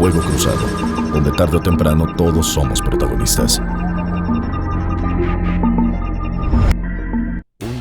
Fuego Cruzado, donde tarde o temprano todos somos protagonistas. Un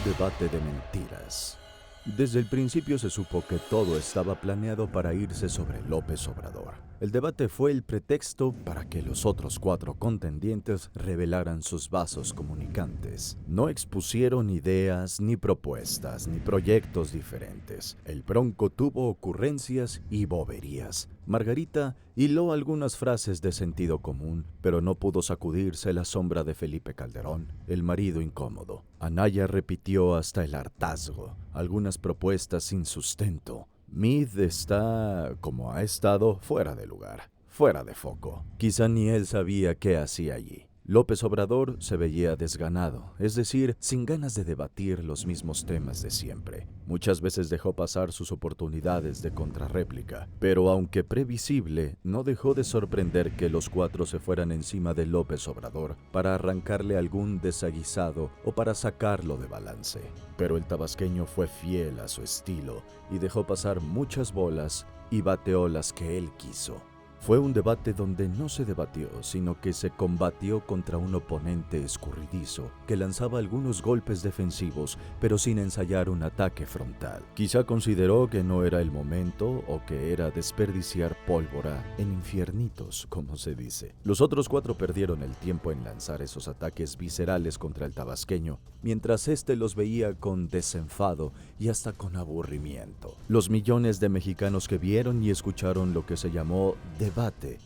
debate de mentiras. Desde el principio se supo que todo estaba planeado para irse sobre López Obrador. El debate fue el pretexto para que los otros 4 contendientes revelaran sus vasos comunicantes. No expusieron ideas, ni propuestas, ni proyectos diferentes. El Bronco tuvo ocurrencias y boberías. Margarita hiló algunas frases de sentido común, pero no pudo sacudirse la sombra de Felipe Calderón, el marido incómodo. Anaya repitió hasta el hartazgo algunas propuestas sin sustento. Meade está, como ha estado, fuera de lugar, fuera de foco. Quizá ni él sabía qué hacía allí. López Obrador se veía desganado, es decir, sin ganas de debatir los mismos temas de siempre. Muchas veces dejó pasar sus oportunidades de contrarréplica, pero aunque previsible, no dejó de sorprender que los 4 se fueran encima de López Obrador para arrancarle algún desaguisado o para sacarlo de balance. Pero el tabasqueño fue fiel a su estilo y dejó pasar muchas bolas y bateó las que él quiso. Fue un debate donde no se debatió, sino que se combatió contra un oponente escurridizo que lanzaba algunos golpes defensivos, pero sin ensayar un ataque frontal. Quizá consideró que no era el momento o que era desperdiciar pólvora en infiernitos, como se dice. Los otros 4 perdieron el tiempo en lanzar esos ataques viscerales contra el tabasqueño, mientras éste los veía con desenfado y hasta con aburrimiento. Los millones de mexicanos que vieron y escucharon lo que se llamó debate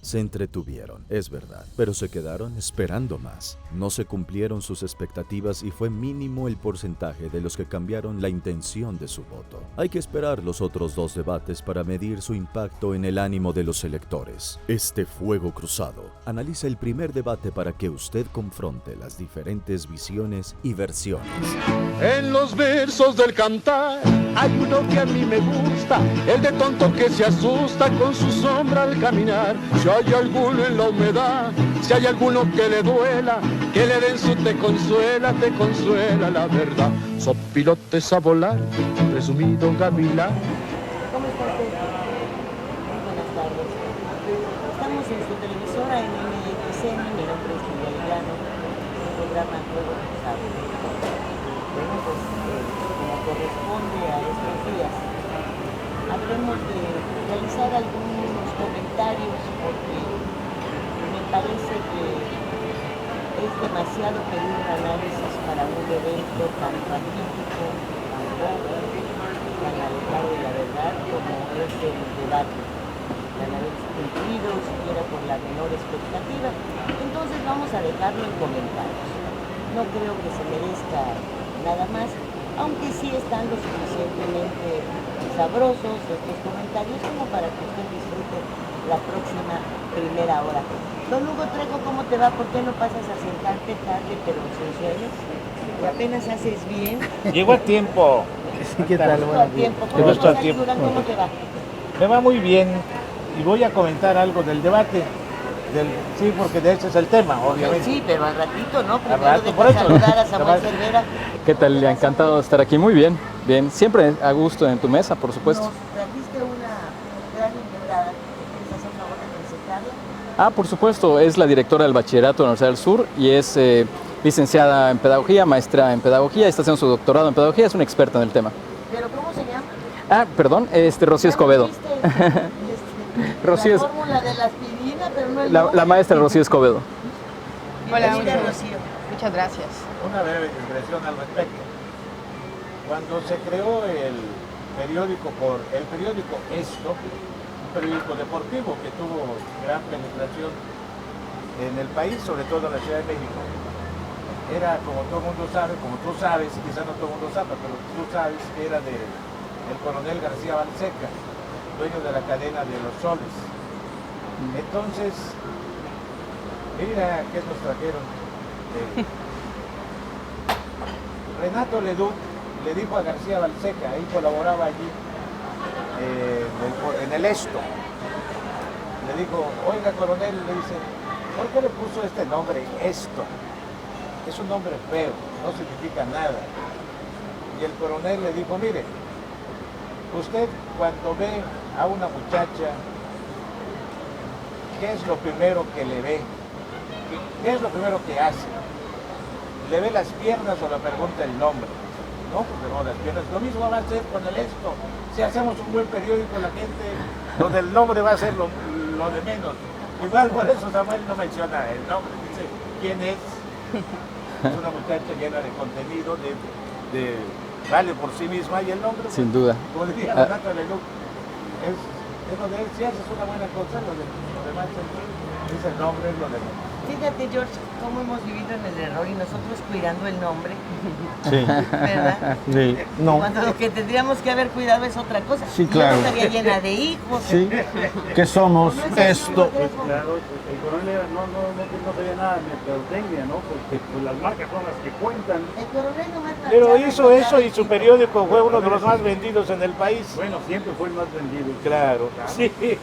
se entretuvieron, es verdad, pero se quedaron esperando más. No se cumplieron sus expectativas y fue mínimo el porcentaje de los que cambiaron la intención de su voto. Hay que esperar los otros 2 debates para medir su impacto en el ánimo de los electores. Este Fuego Cruzado analiza el primer debate para que usted confronte las diferentes visiones y versiones. En los versos del cantar hay uno que a mí me gusta, el de tonto que se asusta con su sombra al caminar. Si hay alguno en la humedad, si hay alguno que le duela, que le den su te consuela la verdad. Sopilotes a volar, presumido gavilán. ¿Cómo está usted? Muy buenas tardes. Estamos en su televisora en MXN, mi nombre es Miguel Grano, un programa Fuego Cruzado. Bueno, pues como corresponde a estos días, habremos de realizar algunos comentarios porque me parece que es demasiado pedir un análisis para un evento tan fatídico, tan pobre, tan alejado de la verdad como es el debate. Tan haber cumplido siquiera por la menor expectativa. Entonces vamos a dejarlo en comentarios. No creo que se merezca nada más, aunque sí están lo suficientemente sabrosos estos comentarios como para que usted disfrute la próxima primera hora. Don Hugo Trejo, ¿cómo te va? ¿Por qué no pasas a sentarte tarde pero sin sueños? ¿Y apenas haces bien? Llegó a tiempo. ¿Qué tal? ¿Cómo Gusto a tiempo. ¿Cómo te va? Me va muy bien y voy a comentar algo del debate. Sí, porque de ese es el tema, obviamente. Sí, pero al ratito, ¿no? Al rato, Primero por deja eso. saludar a Samuel Cervera. ¿Qué tal? Encantado de estar aquí. Muy bien, bien. Siempre a gusto en tu mesa, por supuesto. Nos trajiste una gran invitada. ¿Quieres hacer favor de presentarla? Por supuesto, es la directora del Bachillerato de la Universidad del Sur y es licenciada en Pedagogía, maestra en Pedagogía, está haciendo su doctorado en Pedagogía, es una experta en el tema. ¿Pero cómo se llama? Perdón, Rocío Escobedo. Rocío La fórmula de la aspirina, pero no es la maestra Rocío Escobedo. Hola, Rocío. muchas gracias. Una breve expresión al respecto. Cuando se creó el periódico Esto, un periódico deportivo que tuvo gran penetración en el país, sobre todo en la Ciudad de México, era, como todo el mundo sabe, como tú sabes, quizás no todo el mundo sabe, pero tú sabes que era del coronel García Balseca, dueño de la cadena de Los Soles. Entonces, mira qué nos trajeron. Renato Leduc le dijo a García Balseca, ahí colaboraba allí en el Esto, le dijo, oiga coronel, le dice, ¿por qué le puso este nombre Esto? Es un nombre feo, no significa nada. Y el coronel le dijo, mire, usted cuando ve a una muchacha ¿qué es lo primero que le ve? ¿Qué es lo primero que hace? ¿Le ve las piernas o le pregunta el nombre? No, porque no las piernas. Lo mismo va a hacer con el esto. Si hacemos un buen periódico, la gente, donde el nombre va a ser lo de menos. Igual por eso Samuel no menciona el nombre, dice quién es. Es una muchacha llena de contenido, vale por sí misma, y el nombre, Sin duda. como diría Renato Leluc, es lo de él. Si haces una buena cosa, lo demás es el nombre, es lo demás. Fíjate, George, cómo hemos vivido en el error y nosotros cuidando el nombre, Sí, ¿verdad? sí, no, Cuando lo que tendríamos que haber cuidado es otra cosa. Sí, claro. Yo no estaría llena de hijos. sí, que somos No es así, esto. Rodolfo. Claro, el coronel no tenía nada de mercadotecnia, ¿no? Porque pues, las marcas son las que cuentan. El coronel nomás Pero tachaba hizo con eso cada y su tipo. periódico fue uno de los más vendidos en el país. Bueno, siempre fue el más vendido. Claro, sí. ¿Quién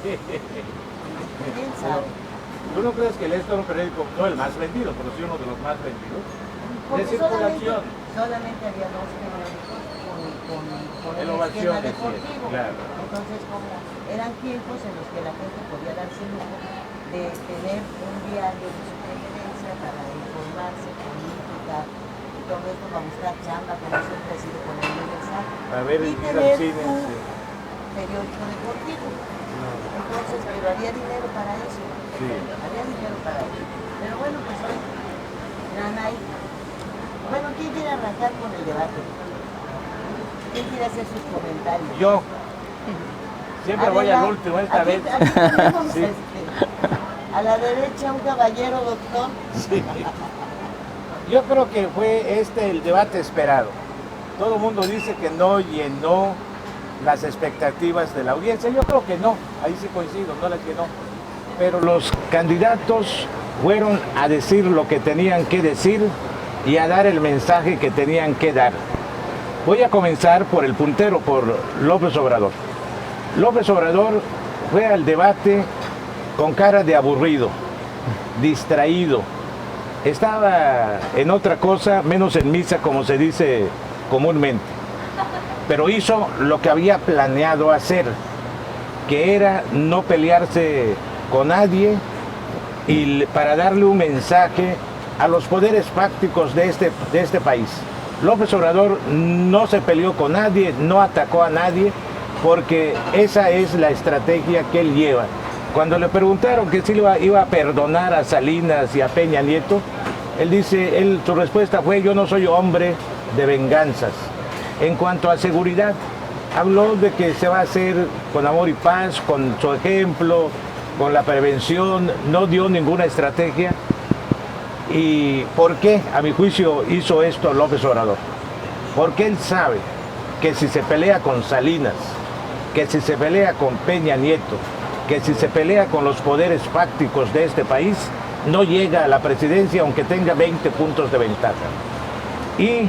sabe? ¿Tú no crees que el Esto era un periódico, no el más vendido, pero sí uno de los más vendidos? Porque De circulación. solamente había dos periódicos con El el Ovación, esquema decía, deportivo. claro. Entonces, como eran tiempos en los que la gente podía darse el lujo de tener un diario de su preferencia para informarse, política, y todo esto para buscar chamba, como siempre ha sido con el Universal. A ver, y ir al tener cine, un sí. periódico deportivo. Entonces, pero había dinero para eso. Sí. Había dinero para eso. Pero bueno, pues hoy, Nanay. Bueno, ¿quién quiere arrancar con el debate? ¿Quién quiere hacer sus comentarios? Yo siempre voy al Adela, último esta aquí- vez. aquí tenemos, Sí. a la derecha un caballero, doctor. Sí. Yo creo que fue el debate esperado. Todo el mundo dice que no llenó las expectativas de la audiencia. Yo creo que no, ahí sí coincido, no las llenó. Pero los candidatos fueron a decir lo que tenían que decir y a dar el mensaje que tenían que dar. Voy a comenzar por el puntero, por López Obrador. López Obrador fue al debate con cara de aburrido, distraído. Estaba en otra cosa, menos en misa, como se dice comúnmente. Pero hizo lo que había planeado hacer, que era no pelearse con nadie y para darle un mensaje a los poderes fácticos de este país. López Obrador no se peleó con nadie, no atacó a nadie, porque esa es la estrategia que él lleva. Cuando le preguntaron que si iba a perdonar a Salinas y a Peña Nieto, su respuesta fue: yo no soy hombre de venganzas. En cuanto a seguridad, habló de que se va a hacer con amor y paz, con su ejemplo, con la prevención, no dio ninguna estrategia. ¿Y por qué, a mi juicio, hizo esto López Obrador? Porque él sabe que si se pelea con Salinas, que si se pelea con Peña Nieto, que si se pelea con los poderes fácticos de este país, no llega a la presidencia aunque tenga 20 puntos de ventaja. Y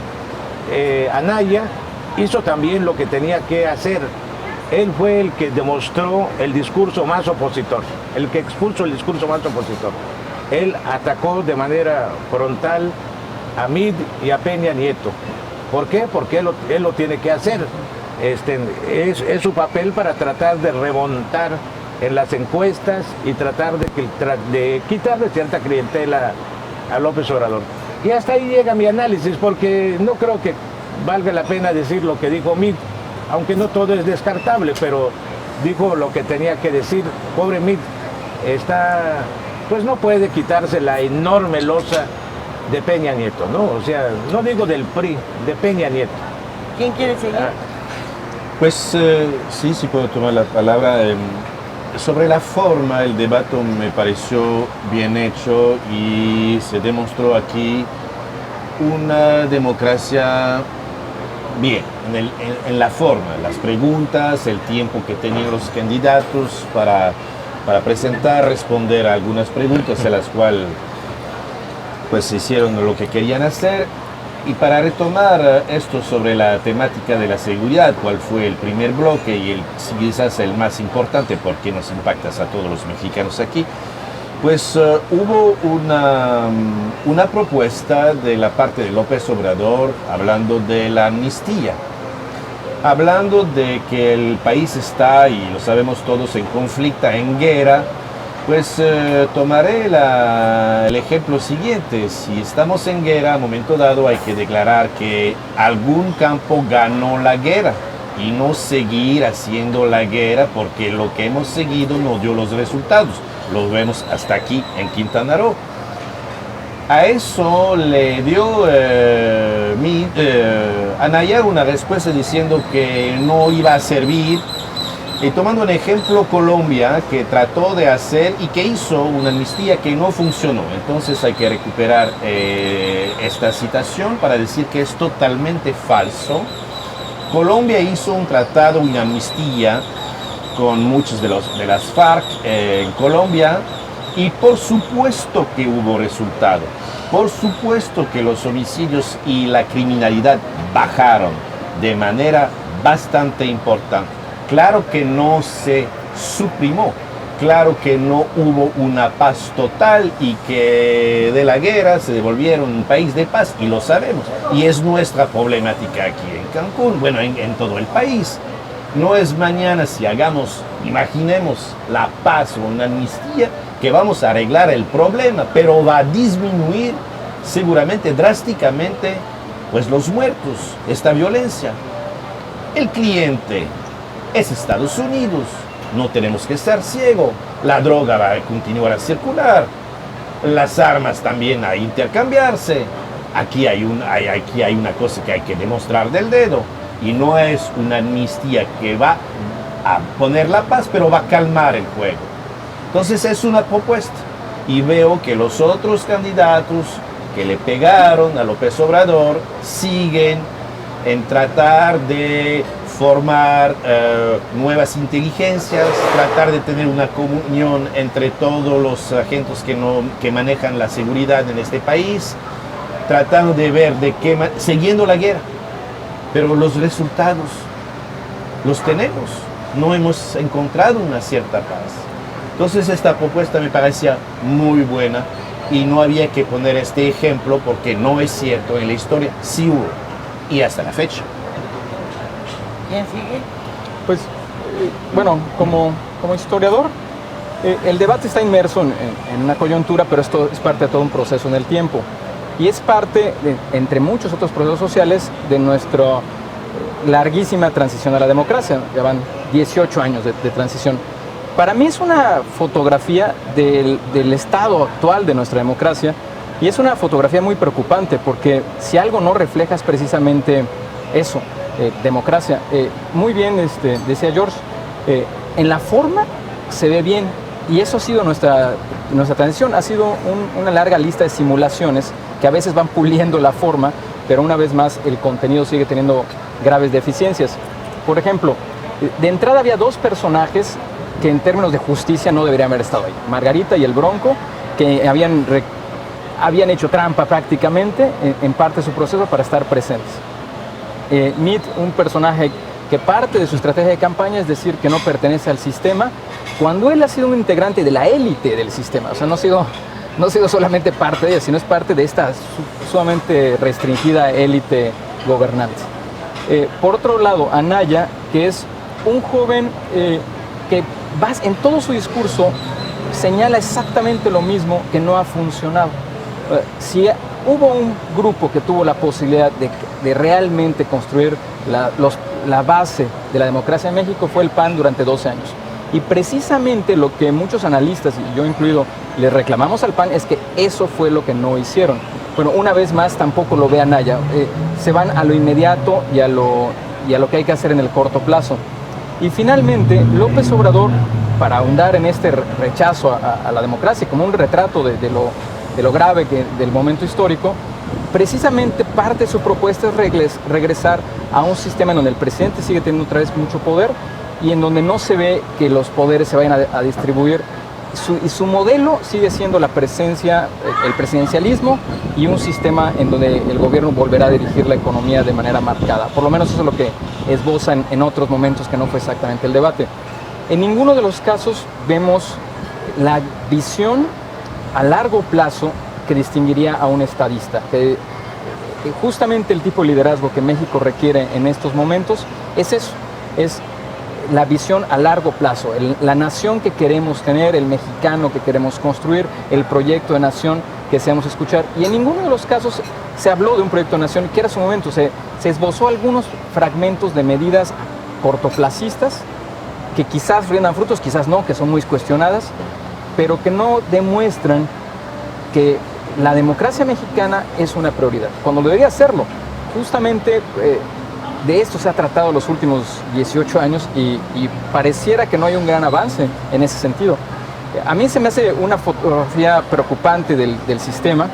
Anaya hizo también lo que tenía que hacer. Él fue el que demostró el discurso más opositor, el que expuso el discurso más opositor. Él atacó de manera frontal a Mid y a Peña Nieto. ¿Por qué? Porque él lo tiene que hacer. Es su papel para tratar de remontar en las encuestas y tratar de quitarle cierta clientela a López Obrador. Y hasta ahí llega mi análisis, porque no creo que valga la pena decir lo que dijo Mid, aunque no todo es descartable, pero dijo lo que tenía que decir. Pobre Mid, pues no puede quitarse la enorme losa de Peña Nieto, ¿no? O sea, no digo del PRI, de Peña Nieto. ¿Quién quiere seguir? Pues sí puedo tomar la palabra. Sobre la forma, el debate me pareció bien hecho y se demostró aquí una democracia bien, en la forma, las preguntas, el tiempo que tenían los candidatos para presentar, responder a algunas preguntas a las cuales pues hicieron lo que querían hacer. Y para retomar esto sobre la temática de la seguridad, cuál fue el primer bloque y quizás el más importante porque nos impacta a todos los mexicanos aquí, pues hubo una propuesta de la parte de López Obrador hablando de la amnistía, hablando de que el país está, y lo sabemos todos, en conflicto, en guerra, Pues tomaré el ejemplo siguiente. Si estamos en guerra, a momento dado hay que declarar que algún campo ganó la guerra y no seguir haciendo la guerra porque lo que hemos seguido no dio los resultados. Lo vemos hasta aquí en Quintana Roo. A eso le dio Anaya una respuesta diciendo que no iba a servir. Y tomando un ejemplo Colombia, que trató de hacer y que hizo una amnistía que no funcionó. Entonces hay que recuperar esta citación para decir que es totalmente falso. Colombia hizo un tratado, una amnistía con muchos de las FARC en Colombia y por supuesto que hubo resultado. Por supuesto que los homicidios y la criminalidad bajaron de manera bastante importante. Claro que no se suprimó, claro que no hubo una paz total y que de la guerra se devolvieron un país de paz, y lo sabemos. Y es nuestra problemática aquí en Cancún, bueno, en todo el país. No es mañana si imaginemos la paz o una amnistía, que vamos a arreglar el problema, pero va a disminuir seguramente drásticamente pues los muertos, esta violencia. El cliente es Estados Unidos, no tenemos que estar ciegos, la droga va a continuar a circular, las armas también a intercambiarse, aquí hay una cosa que hay que demostrar del dedo, y no es una amnistía que va a poner la paz, pero va a calmar el juego. Entonces es una propuesta, y veo que los otros candidatos que le pegaron a López Obrador siguen en tratar de formar nuevas inteligencias, tratar de tener una comunión entre todos los agentes que manejan la seguridad en este país, tratando de ver siguiendo la guerra, pero los resultados los tenemos, no hemos encontrado una cierta paz. Entonces esta propuesta me parecía muy buena y no había que poner este ejemplo porque no es cierto, en la historia sí hubo, y hasta la fecha. ¿Quién sigue? Pues, bueno, como historiador, el debate está inmerso en una coyuntura, pero esto es parte de todo un proceso en el tiempo. Y es parte, entre muchos otros procesos sociales, de nuestra larguísima transición a la democracia. Ya van 18 años de transición. Para mí es una fotografía del estado actual de nuestra democracia, y es una fotografía muy preocupante, porque si algo no refleja es precisamente eso. Democracia. Muy bien decía George, en la forma se ve bien, y eso ha sido nuestra transición, ha sido una larga lista de simulaciones que a veces van puliendo la forma, pero una vez más el contenido sigue teniendo graves deficiencias. Por ejemplo, de entrada había dos personajes que en términos de justicia no deberían haber estado ahí, Margarita y el Bronco, que habían hecho trampa prácticamente en parte de su proceso para estar presentes. Meade, un personaje que parte de su estrategia de campaña es decir que no pertenece al sistema, cuando él ha sido un integrante de la élite del sistema. O sea, no ha sido solamente parte de ella, sino es parte de esta sumamente restringida élite gobernante. Por otro lado, Anaya, que es un joven que en todo su discurso señala exactamente lo mismo, que no ha funcionado. Si hubo un grupo que tuvo la posibilidad de realmente construir la base de la democracia en México, fue el PAN durante 12 años. Y precisamente lo que muchos analistas, y yo incluido, le reclamamos al PAN es que eso fue lo que no hicieron. Bueno, una vez más tampoco lo ve Anaya. Se van a lo inmediato y a lo que hay que hacer en el corto plazo. Y finalmente, López Obrador, para ahondar en este rechazo a la democracia, como un retrato de lo grave del momento histórico, precisamente parte de su propuesta es regresar a un sistema en donde el presidente sigue teniendo otra vez mucho poder y en donde no se ve que los poderes se vayan a distribuir. Y su modelo sigue siendo la presencia, el presidencialismo, y un sistema en donde el gobierno volverá a dirigir la economía de manera marcada. Por lo menos eso es lo que esboza en otros momentos que no fue exactamente el debate. En ninguno de los casos vemos la visión a largo plazo que distinguiría a un estadista. Que justamente el tipo de liderazgo que México requiere en estos momentos es eso, es la visión a largo plazo, la nación que queremos tener, el mexicano que queremos construir, el proyecto de nación que deseamos escuchar. Y en ninguno de los casos se habló de un proyecto de nación, que era su momento, se esbozó algunos fragmentos de medidas cortoplacistas que quizás rindan frutos, quizás no, que son muy cuestionadas, pero que no demuestran que la democracia mexicana es una prioridad, cuando debería serlo. Justamente de esto se ha tratado los últimos 18 años y pareciera que no hay un gran avance en ese sentido. A mí se me hace una fotografía preocupante del sistema.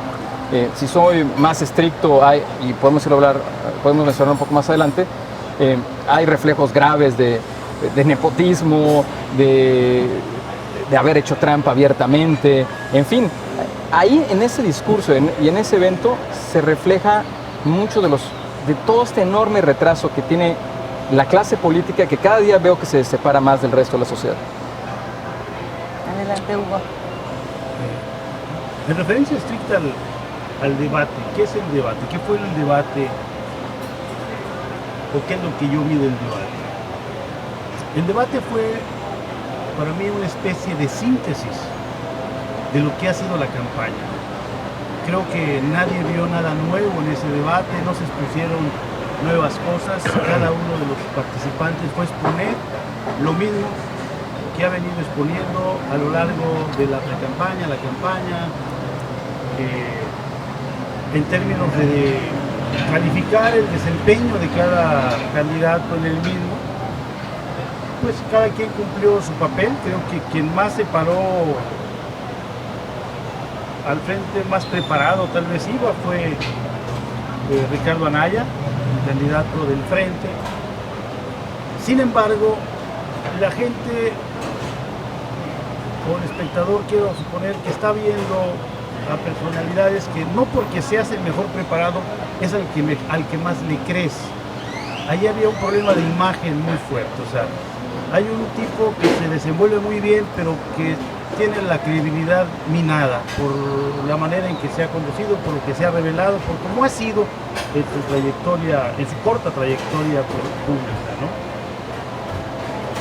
Si soy más estricto, y podemos mencionar un poco más adelante, hay reflejos graves de nepotismo, de haber hecho trampa abiertamente, en fin. Ahí en ese discurso y en ese evento se refleja mucho de todo este enorme retraso que tiene la clase política, que cada día veo que se separa más del resto de la sociedad. Adelante, Hugo. En referencia estricta al debate, ¿qué es el debate? ¿Qué fue el debate? ¿O qué es lo que yo vi del debate? El debate fue para mí una especie de síntesis de lo que ha sido la campaña. Creo que nadie vio nada nuevo en ese debate, no se expusieron nuevas cosas, cada uno de los participantes fue exponer lo mismo que ha venido exponiendo a lo largo de la pre-campaña, la campaña, en términos de calificar el desempeño de cada candidato en el mismo. Pues cada quien cumplió su papel. Creo que quien más se paró al frente, más preparado tal vez fue Ricardo Anaya, el candidato del frente. Sin embargo, la gente o el espectador, quiero suponer, que está viendo a personalidades que no porque seas el mejor preparado es al que más le crees. Ahí había un problema de imagen muy fuerte. O sea, hay un tipo que se desenvuelve muy bien, pero que tiene la credibilidad minada por la manera en que se ha conducido, por lo que se ha revelado, por cómo ha sido en su trayectoria, en su corta trayectoria pública, ¿no?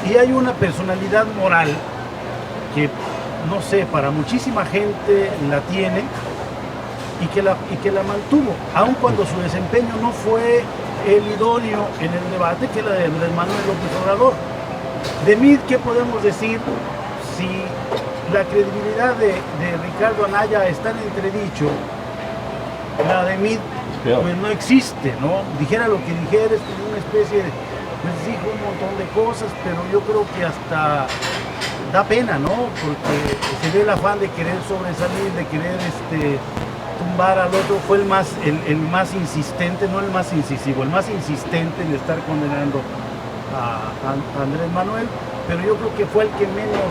Y hay una personalidad moral que, no sé, para muchísima gente la tiene y que la mantuvo, aun cuando su desempeño no fue el idóneo en el debate, que era de Andrés Manuel López Obrador. De mí, ¿qué podemos decir si la credibilidad de Ricardo Anaya está en entredicho? La de mí pues no existe, ¿no? Dijera lo que dijera, es como una especie de, pues dijo un montón de cosas, pero yo creo que hasta da pena, ¿no? Porque se ve el afán de querer sobresalir, de querer tumbar al otro. Fue el más insistente, no el más incisivo, el más insistente en estar condenando a Andrés Manuel, pero yo creo que fue el que menos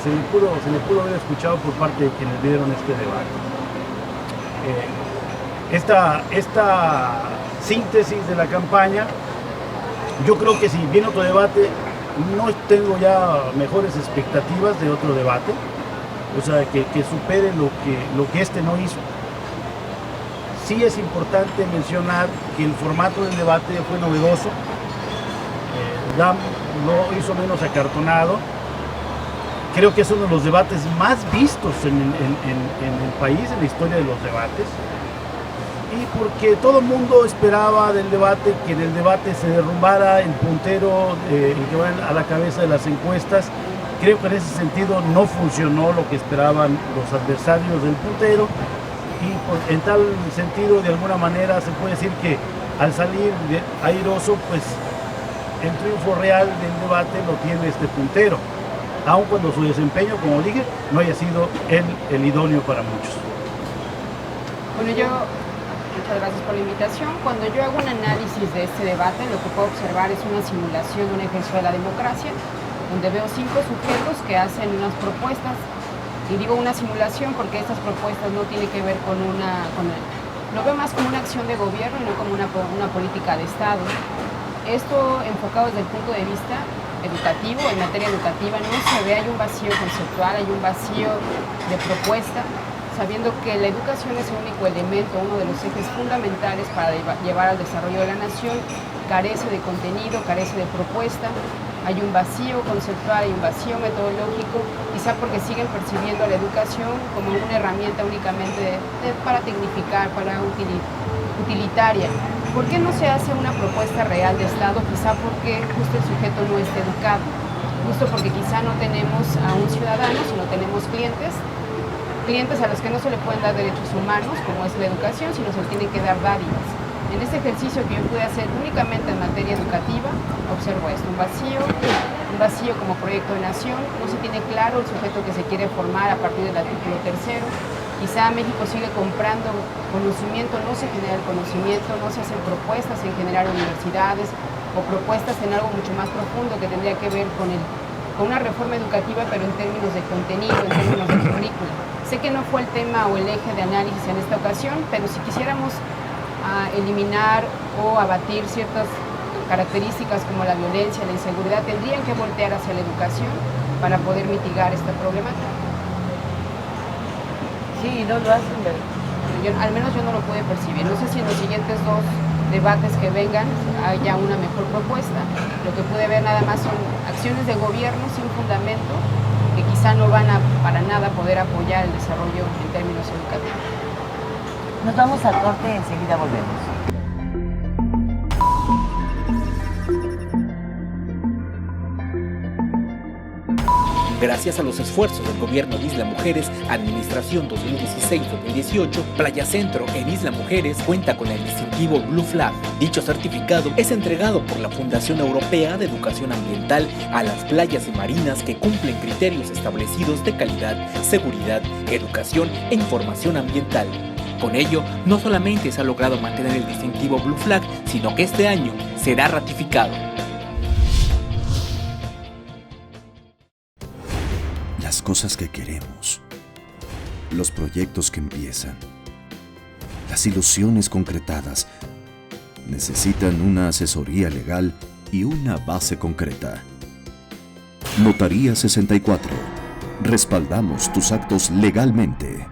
se le pudo haber escuchado por parte de quienes dieron este debate. Esta síntesis de la campaña, yo creo que si viene otro debate, no tengo ya mejores expectativas de otro debate, o sea, que supere lo que este no hizo. Sí es importante mencionar que el formato del debate fue novedoso. DAM lo hizo menos acartonado. Creo que es uno de los debates más vistos en el país, en la historia de los debates. Y porque todo el mundo esperaba del debate que en el debate se derrumbara el puntero, el que va a la cabeza de las encuestas. Creo que en ese sentido no funcionó lo que esperaban los adversarios del puntero. Y en tal sentido, de alguna manera, se puede decir que al salir airoso, pues el triunfo real del debate lo tiene este puntero, aun cuando su desempeño, como dije, no haya sido el idóneo para muchos. Bueno, muchas gracias por la invitación. Cuando yo hago un análisis de este debate, lo que puedo observar es una simulación de un ejercicio de la democracia, donde veo 5 sujetos que hacen unas propuestas, y digo una simulación porque estas propuestas no tienen que ver lo veo más como una acción de gobierno y no como una política de Estado. Esto enfocado desde el punto de vista educativo, en materia educativa, no se ve, hay un vacío conceptual, hay un vacío de propuesta, sabiendo que la educación es el único elemento, uno de los ejes fundamentales para llevar al desarrollo de la nación, carece de contenido, carece de propuesta. hay un vacío conceptual, hay un vacío metodológico, quizá porque siguen percibiendo la educación como una herramienta únicamente para tecnificar, para utilitaria. ¿Por qué no se hace una propuesta real de Estado? Quizá porque justo el sujeto no está educado, justo porque quizá no tenemos a un ciudadano, sino tenemos clientes a los que no se le pueden dar derechos humanos, como es la educación, sino se le tienen que dar dádivas. En este ejercicio que yo pude hacer únicamente en materia educativa, observo esto, un vacío como proyecto de nación, no se tiene claro el sujeto que se quiere formar a partir del artículo 3º, quizá México sigue comprando conocimiento, no se genera el conocimiento, no se hacen propuestas en generar universidades o propuestas en algo mucho más profundo que tendría que ver con una reforma educativa, pero en términos de contenido, en términos de currícula. Sé que no fue el tema o el eje de análisis en esta ocasión, pero si quisiéramos eliminar o abatir ciertas características como la violencia, la inseguridad, tendrían que voltear hacia la educación para poder mitigar esta problemática. Sí, no lo hacen, ¿verdad? Al menos yo no lo pude percibir. No sé si en los siguientes 2 debates que vengan haya una mejor propuesta. Lo que pude ver nada más son acciones de gobierno sin fundamento que quizá no van a para nada poder apoyar el desarrollo en términos educativos. Nos vamos al corte, enseguida volvemos. Gracias a los esfuerzos del gobierno de Isla Mujeres, Administración 2016-2018, Playa Centro en Isla Mujeres cuenta con el distintivo Blue Flag. Dicho certificado es entregado por la Fundación Europea de Educación Ambiental a las playas y marinas que cumplen criterios establecidos de calidad, seguridad, educación e información ambiental. Con ello, no solamente se ha logrado mantener el distintivo Blue Flag, sino que este año será ratificado. Las cosas que queremos, los proyectos que empiezan, las ilusiones concretadas, necesitan una asesoría legal y una base concreta. Notaría 64. Respaldamos tus actos legalmente.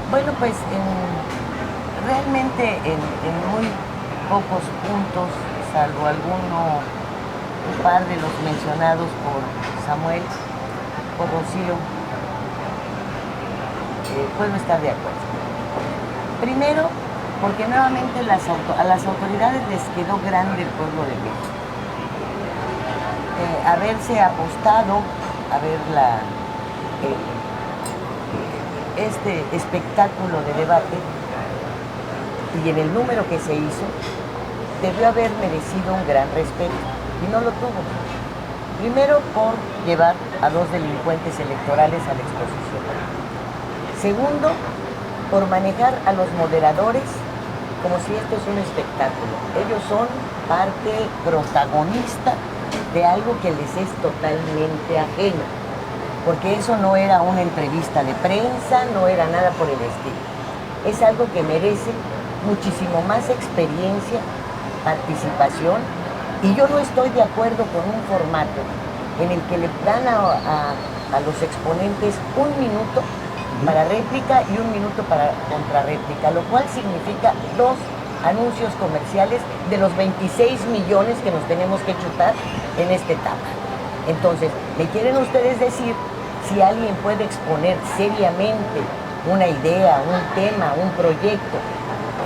Bueno, pues realmente en muy pocos puntos, salvo un par de los mencionados por Samuel, por Rocío, puedo estar de acuerdo. Primero, porque nuevamente a las autoridades les quedó grande el pueblo de México. Haberse apostado a ver este espectáculo de debate y en el número que se hizo, debió haber merecido un gran respeto y no lo tuvo. Primero, por llevar a 2 delincuentes electorales a la exposición. Segundo, por manejar a los moderadores como si esto es un espectáculo. Ellos son parte protagonista de algo que les es totalmente ajeno, porque eso no era una entrevista de prensa, no era nada por el estilo. Es algo que merece muchísimo más experiencia, participación, y yo no estoy de acuerdo con un formato en el que le dan a los exponentes 1 minuto para réplica y 1 minuto para contrarréplica, lo cual significa 2 anuncios comerciales de los 26 millones que nos tenemos que chutar en esta etapa. Entonces, ¿me quieren ustedes decir si alguien puede exponer seriamente una idea, un tema, un proyecto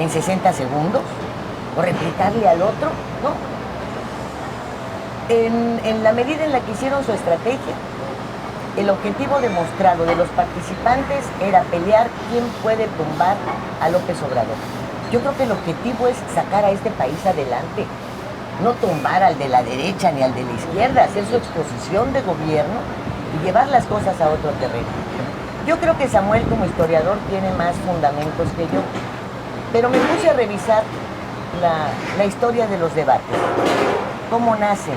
en 60 segundos o replicarle al otro, ¿no? En la medida en la que hicieron su estrategia, el objetivo demostrado de los participantes era pelear quién puede tumbar a López Obrador. Yo creo que el objetivo es sacar a este país adelante, no tumbar al de la derecha ni al de la izquierda, hacer su exposición de gobierno y llevar las cosas a otro terreno. Yo creo que Samuel como historiador tiene más fundamentos que yo, pero me puse a revisar la historia de los debates, cómo nacen,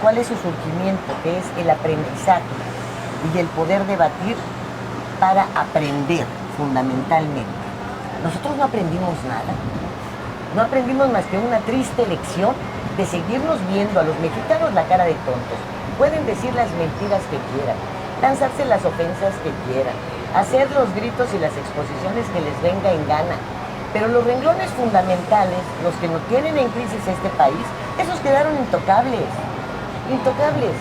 cuál es su surgimiento, que es el aprendizaje y el poder debatir para aprender fundamentalmente. Nosotros no aprendimos nada, no aprendimos más que una triste lección de seguirnos viendo a los mexicanos la cara de tontos. Pueden decir las mentiras que quieran, lanzarse las ofensas que quieran, hacer los gritos y las exposiciones que les venga en gana, pero los renglones fundamentales, los que no tienen en crisis este país, esos quedaron intocables, intocables.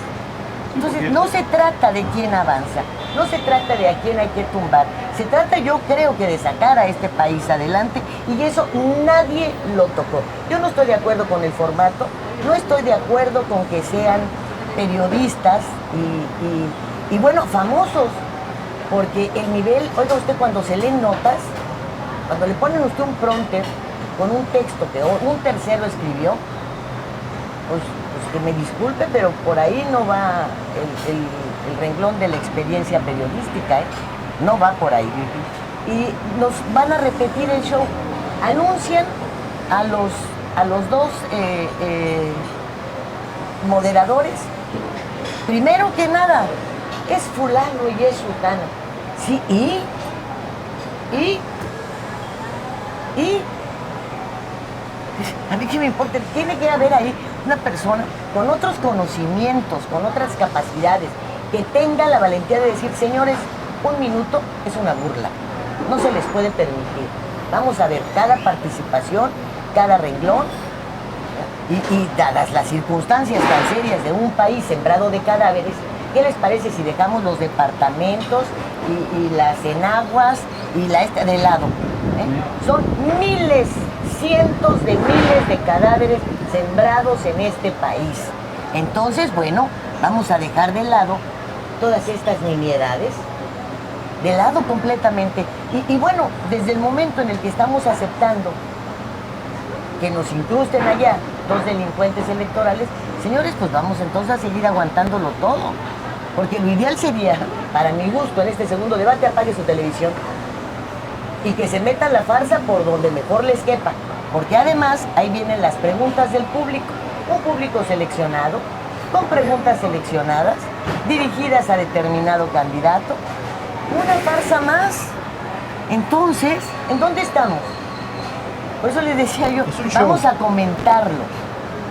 Entonces no se trata de quién avanza, no se trata de a quién hay que tumbar, se trata, yo creo, que de sacar a este país adelante, y eso nadie lo tocó. Yo no estoy de acuerdo con el formato, no estoy de acuerdo con que sean periodistas y bueno, famosos, porque el nivel, oiga usted, cuando se leen notas, cuando le ponen usted un prompter con un texto que un tercero escribió, pues que me disculpe, pero por ahí no va el renglón de la experiencia periodística, ¿eh? No va por ahí. Y nos van a repetir el show. Anuncian a los dos moderadores. Primero que nada, es fulano y es sultana. Sí, y a mí qué me importa, tiene que haber ahí una persona con otros conocimientos, con otras capacidades, que tenga la valentía de decir, señores, un minuto es una burla, no se les puede permitir. Vamos a ver cada participación, cada renglón, y dadas las circunstancias tan serias de un país sembrado de cadáveres, ¿qué les parece si dejamos los departamentos y las enaguas y la esta de lado? Son miles, cientos de miles de cadáveres sembrados en este país. Entonces, bueno, vamos a dejar de lado todas estas nimiedades, de lado completamente. Y bueno, desde el momento en el que estamos aceptando que nos incrusten allá dos delincuentes electorales, señores, pues vamos entonces a seguir aguantándolo todo. Porque lo ideal sería, para mi gusto, en este segundo debate, apague su televisión y que se metan la farsa por donde mejor les quepa. Porque además, ahí vienen las preguntas del público, un público seleccionado, con preguntas seleccionadas, dirigidas a determinado candidato, una farsa más. Entonces, ¿en dónde estamos? Por eso les decía yo, vamos a comentarlo,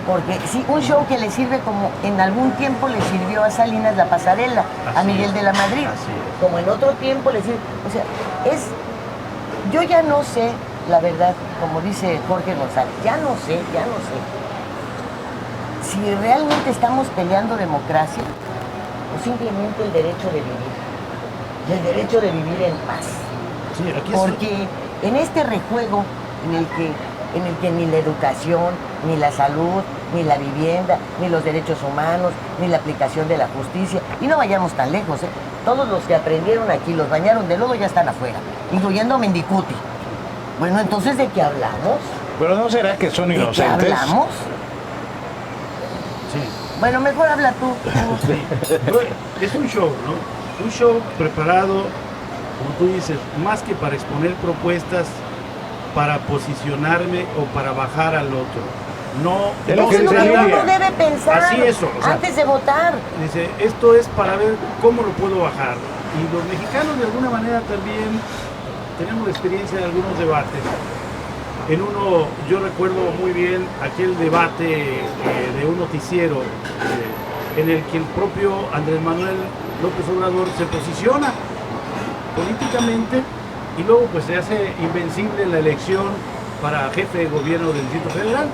porque sí, un show que le sirve como en algún tiempo le sirvió a Salinas la pasarela, a Miguel de la Madrid, como en otro tiempo le sirve, o sea, yo ya no sé, la verdad, como dice Jorge González, ya no sé si realmente estamos peleando democracia o simplemente el derecho de vivir, y el derecho de vivir en paz. Sí, aquí porque en este rejuego en el que ni la educación, ni la salud, ni la vivienda, ni los derechos humanos, ni la aplicación de la justicia, y no vayamos tan lejos, todos los que aprendieron aquí, los bañaron de lodo, ya están afuera, incluyendo Mendicuti. Bueno, entonces, ¿de qué hablamos? Pero ¿no será que son inocentes? ¿De qué hablamos? Sí. Bueno, mejor habla tú. Es un show, ¿no? Un show preparado, como tú dices, más que para exponer propuestas, para posicionarme o para bajar al otro. No, es lo que uno debe pensar antes de votar. Dice, esto es para ver cómo lo puedo bajar. Y los mexicanos de alguna manera también tenemos experiencia en algunos debates. En uno, yo recuerdo muy bien aquel debate de un noticiero en el que el propio Andrés Manuel López Obrador se posiciona políticamente y luego pues se hace invencible en la elección para jefe de gobierno del Distrito Federal.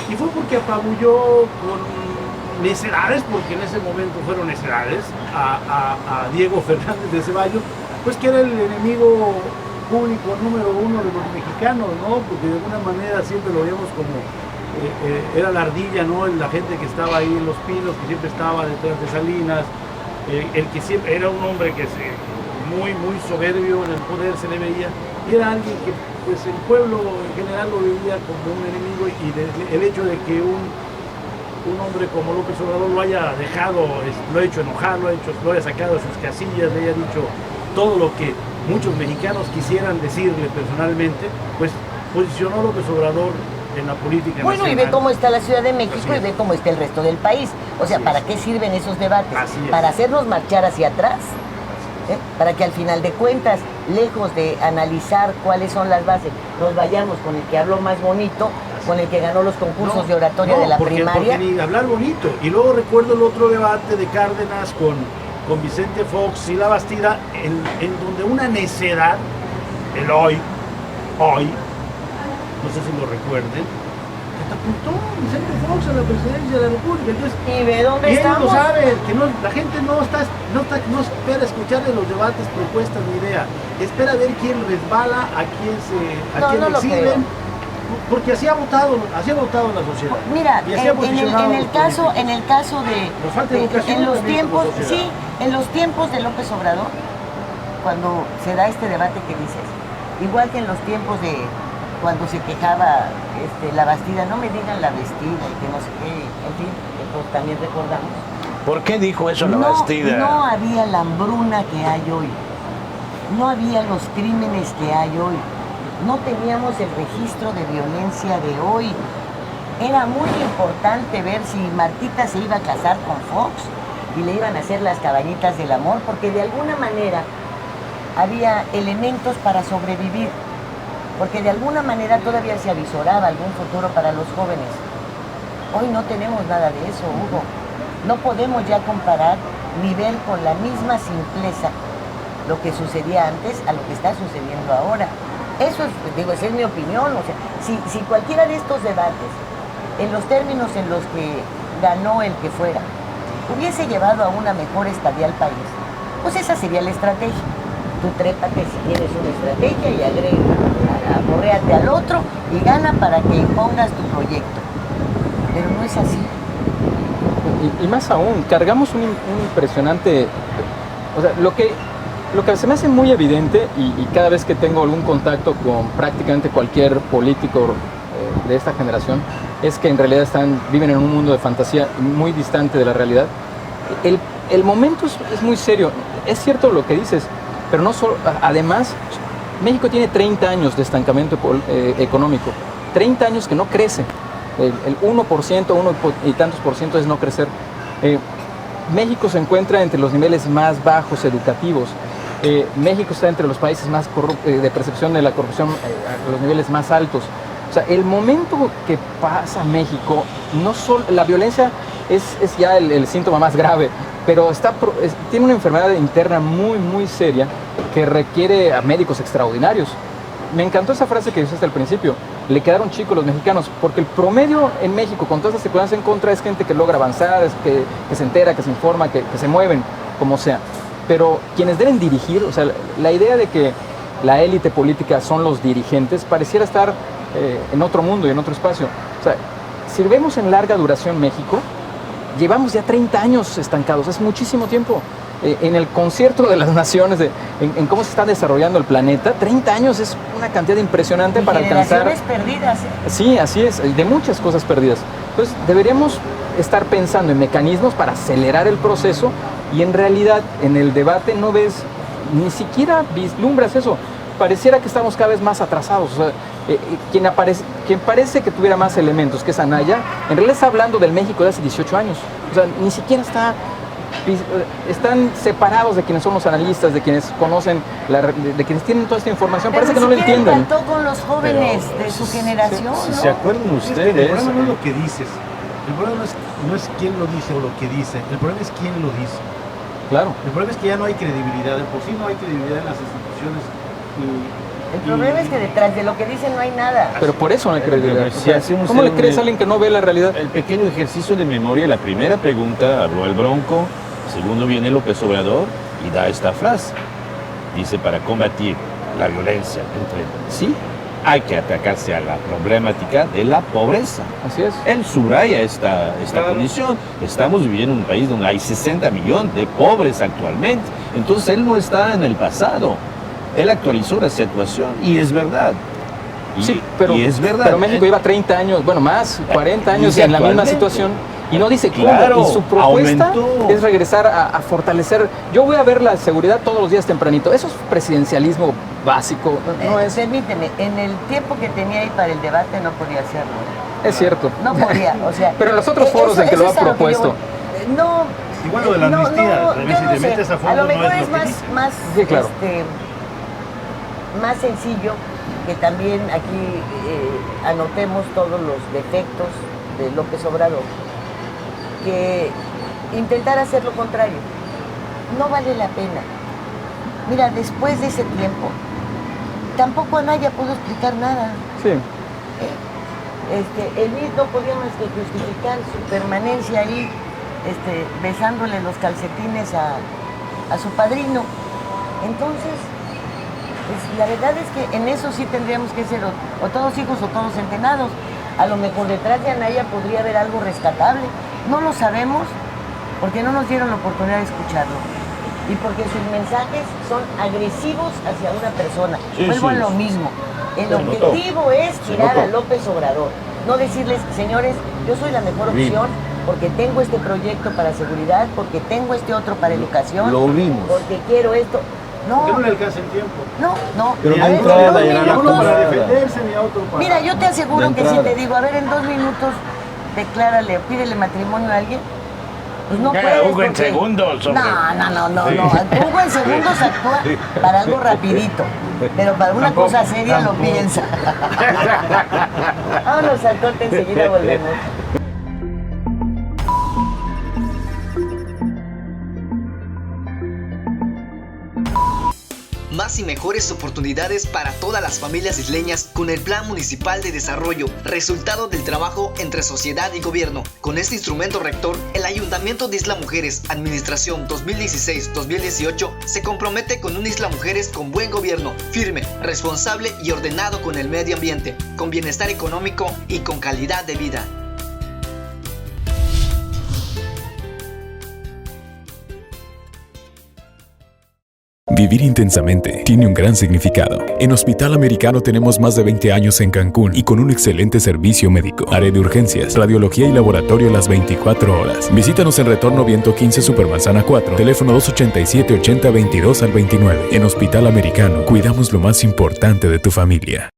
Y fue porque apabulló con necedades, porque en ese momento fueron necedades, a Diego Fernández de Ceballos, pues que era el enemigo público número uno de los mexicanos, ¿no? Porque de alguna manera siempre lo veíamos como era la ardilla, ¿no? La gente que estaba ahí en Los Pinos, que siempre estaba detrás de Salinas, el que siempre era un hombre que muy soberbio en el poder se le veía, y era alguien que pues el pueblo en general lo veía como un enemigo, y el hecho de que un hombre como López Obrador lo haya dejado, lo ha hecho enojar, lo haya sacado de sus casillas, le haya dicho todo lo que muchos mexicanos quisieran decirle personalmente, pues posicionó a López Obrador en la política bueno, nacional. Y ve cómo está la Ciudad de México y ve cómo está el resto del país. O sea, ¿para qué sirven esos debates? ¿Para hacernos marchar hacia atrás? Para que al final de cuentas, lejos de analizar cuáles son las bases, nos vayamos con el que habló más bonito, con el que ganó los concursos de oratoria de la primaria. Porque ni hablar bonito. Y luego recuerdo el otro debate de Cárdenas con Vicente Fox y La Bastida, en donde una necedad, el hoy, no sé si lo recuerden, catapultó Vicente Fox a la presidencia de la República. Entonces, ¿y de dónde estamos? Ellos lo saben, que la gente no espera escuchar de los debates propuestas ni idea, espera ver quién resbala, a quién le sirven, porque así ha votado la sociedad. Mira, en el caso de nos falta educación, en los tiempos de López Obrador, cuando se da este debate que dices, igual que en los tiempos de cuando se quejaba La Bastida, no me digan La Vestida y que no sé qué, en fin, entonces también recordamos. ¿Por qué dijo eso La Bastida? No había la hambruna que hay hoy, no había los crímenes que hay hoy, no teníamos el registro de violencia de hoy. Era muy importante ver si Martita se iba a casar con Fox y le iban a hacer las cabañitas del amor, porque de alguna manera había elementos para sobrevivir, porque de alguna manera todavía se avisoraba algún futuro para los jóvenes. Hoy no tenemos nada de eso, Hugo. No podemos ya comparar ni ver con la misma simpleza lo que sucedía antes a lo que está sucediendo ahora. Eso es, esa es mi opinión. O sea, si cualquiera de estos debates, en los términos en los que ganó el que fuera, hubiese llevado a una mejor estadía al país, pues esa sería la estrategia. Tú trépate si tienes una estrategia y aporréate al otro y gana para que impongas tu proyecto. Pero no es así. Y más aún, cargamos un impresionante... O sea, lo que se me hace muy evidente, y cada vez que tengo algún contacto con prácticamente cualquier político de esta generación, es que en realidad viven en un mundo de fantasía muy distante de la realidad. El momento es muy serio. Es cierto lo que dices, pero no solo, además, México tiene 30 años de estancamiento económico, 30 años que no crece. El 1%, 1 y tantos por ciento es no crecer. México se encuentra entre los niveles más bajos educativos. México está entre los países más de percepción de la corrupción, a los niveles más altos. O sea, el momento que pasa México, no solo la violencia es ya el síntoma más grave, pero tiene una enfermedad interna muy seria que requiere a médicos extraordinarios. Me encantó esa frase que dijiste al principio, le quedaron chicos los mexicanos, porque el promedio en México con todas las circunstancias en contra es gente que logra avanzar, que se entera, que se informa, que se mueven, como sea. Pero quienes deben dirigir, o sea, la idea de que la élite política son los dirigentes pareciera estar en otro mundo y en otro espacio. O sea, si vemos en larga duración México, llevamos ya 30 años estancados, es muchísimo tiempo. En el concierto de las naciones, en cómo se está desarrollando el planeta, 30 años es una cantidad impresionante para alcanzar... Generaciones perdidas. Sí, así es, de muchas cosas perdidas. Entonces, deberíamos estar pensando en mecanismos para acelerar el proceso y en realidad en el debate no ves, ni siquiera vislumbras eso. Pareciera que estamos cada vez más atrasados. O sea, quien parece que tuviera más elementos, que es Anaya, en realidad está hablando del México de hace 18 años. O sea, ni siquiera están separados de quienes son los analistas, de quienes conocen, de quienes tienen toda esta información. Pero parece que no lo entienden. Trató con los jóvenes de su generación, Si ¿no? se acuerdan ustedes... El problema no es lo que dices, el problema no es quién lo dice o lo que dice, el problema es quién lo dice. Claro. El problema es que ya no hay credibilidad, de por sí no hay credibilidad en las instituciones. El problema es que detrás de lo que dicen no hay nada. Pero por eso no hay credibilidad. Si hacemos ¿Cómo le crees a alguien que no ve la realidad? El pequeño ejercicio de memoria, la primera pregunta habló el Bronco, segundo viene López Obrador y da esta frase. Dice, para combatir la violencia sí, hay que atacarse a la problemática de la pobreza. Así es. Él subraya esta condición. Estamos viviendo en un país donde hay 60 millones de pobres actualmente. Entonces él no está en el pasado. Él actualizó la situación y es verdad. Sí, pero, y es verdad. Pero México lleva 30 años, bueno, más, 40 años en la misma situación y no dice cómo. Claro, y su propuesta aumentó. es regresar a fortalecer. Yo voy a ver la seguridad todos los días tempranito. Eso es presidencialismo básico. No es... Permíteme, en el tiempo que tenía ahí para el debate no podía hacerlo. Es cierto. No podía, o sea... Pero en los otros foros en que lo ha propuesto... No... Igual lo de la amnistía, si te metes a fondo, a lo mejor no es es lo que más, sí, claro. Más sencillo que también aquí anotemos todos los defectos de López Obrador, que intentar hacer lo contrario. No vale la pena. Mira, después de ese tiempo, tampoco Anaya pudo explicar nada. Sí. El MIS no podía más que justificar su permanencia ahí, besándole los calcetines a su padrino. Entonces, pues, la verdad es que en eso sí tendríamos que ser o todos hijos o todos centenados. A lo mejor detrás de Anaya podría haber algo rescatable. No lo sabemos porque no nos dieron la oportunidad de escucharlo. Y porque sus mensajes son agresivos hacia una persona. Vuelvo a lo mismo. El objetivo es tirar a López Obrador. No decirles, señores, yo soy la mejor opción porque tengo este proyecto para seguridad, porque tengo este otro para educación, porque quiero esto. No. Que no le alcanza el tiempo. No. Pero A ver, uno para defenderse ni otro para... Mira, yo te aseguro que si te digo, a ver, en 2 minutos, declárale o pídele matrimonio a alguien, pues no puedes. Hugo en segundos. No. Hugo en segundos actúa para algo rapidito, pero para una cosa seria lo piensa. Vámonos al corte, enseguida volvemos. Más y mejores oportunidades para todas las familias isleñas con el Plan Municipal de Desarrollo, resultado del trabajo entre sociedad y gobierno. Con este instrumento rector, el Ayuntamiento de Isla Mujeres, Administración 2016-2018, se compromete con una Isla Mujeres con buen gobierno, firme, responsable y ordenado con el medio ambiente, con bienestar económico y con calidad de vida. Vivir intensamente tiene un gran significado. En Hospital Americano tenemos más de 20 años en Cancún y con un excelente servicio médico. Área de urgencias, radiología y laboratorio las 24 horas. Visítanos en Retorno Viento 15 Supermanzana 4, teléfono 287-8022 al 29. En Hospital Americano, cuidamos lo más importante de tu familia.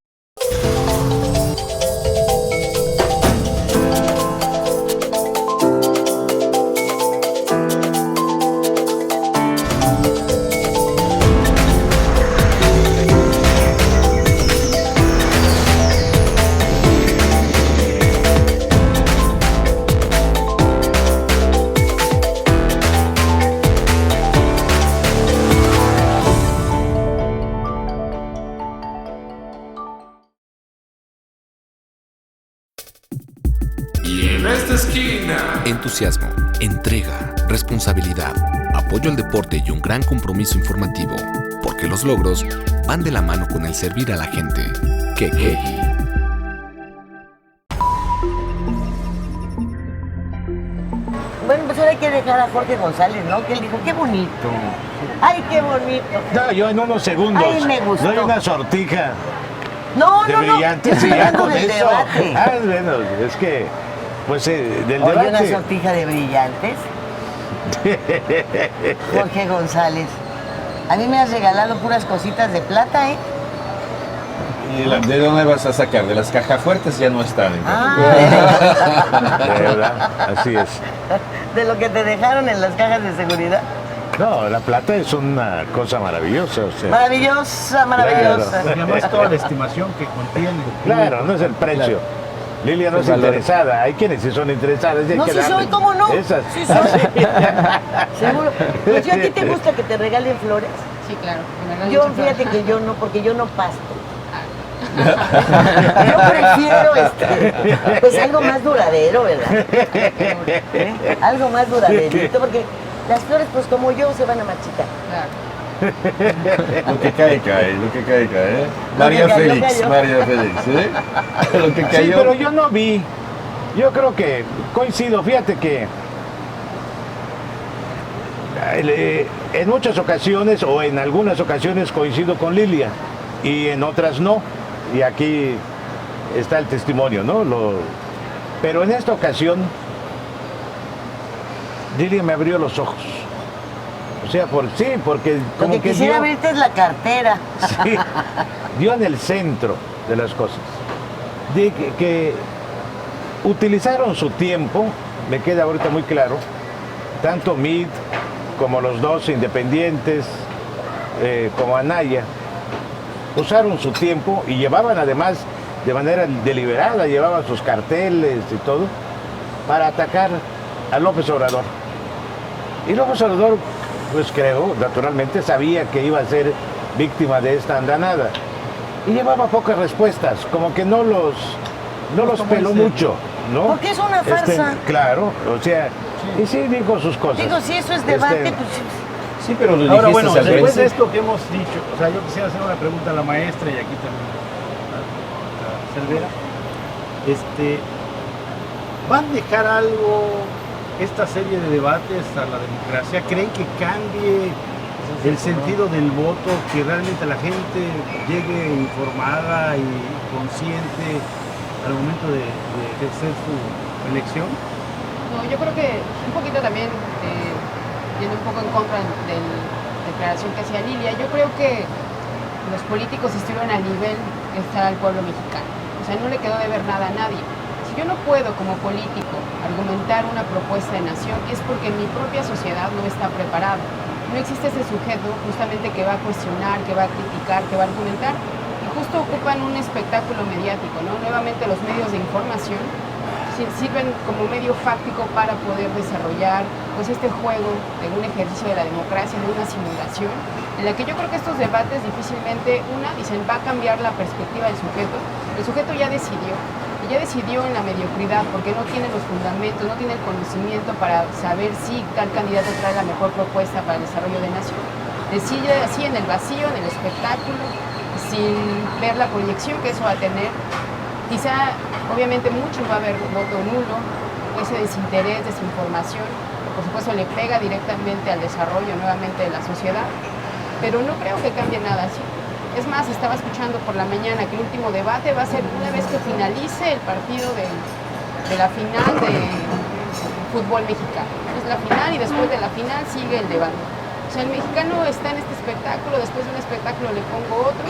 Entusiasmo, entrega, responsabilidad, apoyo al deporte y un gran compromiso informativo, porque los logros van de la mano con el servir a la gente. Kekeji. Bueno, pues ahora hay que dejar a Jorge González, ¿no? Que él dijo, qué bonito. ¡Ay, qué bonito! No, yo en unos segundos. Ay, me gustó. Doy una sortija No, de no, brillantes. estoy Y ya hablando con del eso. debate. Bueno, es que, pues, del Oye, debate. una sortija de brillantes. Jorge González. A mí me has regalado puras cositas de plata, ¿eh? ¿Y de dónde vas a sacar? De las cajas fuertes ya no están. De verdad, así es. De lo que te dejaron en las cajas de seguridad. No, la plata es una cosa maravillosa. O sea, Maravillosa, maravillosa. Claro. Además, toda la estimación que contiene. Claro, no es el precio. Claro. Lilia no es interesada, hay quienes sí son interesadas. No, sí soy, ¿cómo no? Esas. Sí soy. Seguro. Pues yo, ¿a ti te gusta que te regalen flores? Sí, claro. Yo, fíjate que yo no, porque yo no pasto. Yo prefiero pues algo más duradero, ¿verdad? Algo más duraderito, porque las flores, pues como yo, se van a marchitar. Claro. Lo que cae, cae, lo que cae, cae. María Félix, ¿eh? Lo que cayó. Sí, pero yo no vi. Yo creo que coincido, fíjate que en muchas ocasiones o en algunas ocasiones coincido con Lilia y en otras no. Y aquí está el testimonio, ¿no? Pero en esta ocasión Lilia me abrió los ojos. O sea, porque como Lo que quisiera abrirte es la cartera. Sí, dio en el centro de las cosas. De que utilizaron su tiempo, me queda ahorita muy claro, tanto Mid como los dos independientes, como Anaya, usaron su tiempo y llevaban además de manera deliberada, llevaban sus carteles y todo, para atacar a López Obrador. Y López Obrador, pues creo, naturalmente sabía que iba a ser víctima de esta andanada. Y llevaba pocas respuestas, como que no los peló mucho, ¿no? Porque es una farsa. Claro, o sea, y sí dijo sus cosas. Digo, si eso es debate, pues... Sí, pero lo ahora, dijiste bueno, al después de principio. esto que hemos dicho, o sea, yo quisiera hacer una pregunta a la maestra y aquí también a Cervera. ¿Van a dejar algo esta serie de debates a la democracia? ¿Creen que cambie el sentido del voto, que realmente la gente llegue informada y consciente al momento de ejercer su elección? No, yo creo que un poquito también, yendo un poco en contra de la declaración que hacía Lilia, yo creo que los políticos estuvieron al nivel que está el pueblo mexicano. O sea, no le quedó de ver nada a nadie. Si yo no puedo como político argumentar una propuesta de nación, es porque mi propia sociedad no está preparada. No existe ese sujeto justamente que va a cuestionar, que va a criticar, que va a argumentar, y justo ocupan un espectáculo mediático, ¿no? Nuevamente los medios de información sirven como medio fáctico para poder desarrollar pues este juego de un ejercicio de la democracia, de una simulación, en la que yo creo que estos debates difícilmente, dicen, va a cambiar la perspectiva del sujeto. El sujeto ya decidió, y ya decidió en la mediocridad, porque no tiene los fundamentos, no tiene el conocimiento para saber si tal candidato trae la mejor propuesta para el desarrollo de nación. Decide así en el vacío, en el espectáculo, sin ver la proyección que eso va a tener. Quizá, obviamente, mucho va a haber voto nulo, ese desinterés, desinformación, por supuesto le pega directamente al desarrollo nuevamente de la sociedad, pero no creo que cambie nada así. Es más, estaba escuchando por la mañana que el último debate va a ser una vez que finalice el partido de la final de fútbol mexicano. Es la final y después de la final sigue el debate. O sea, el mexicano está en este espectáculo, después de un espectáculo le pongo otro,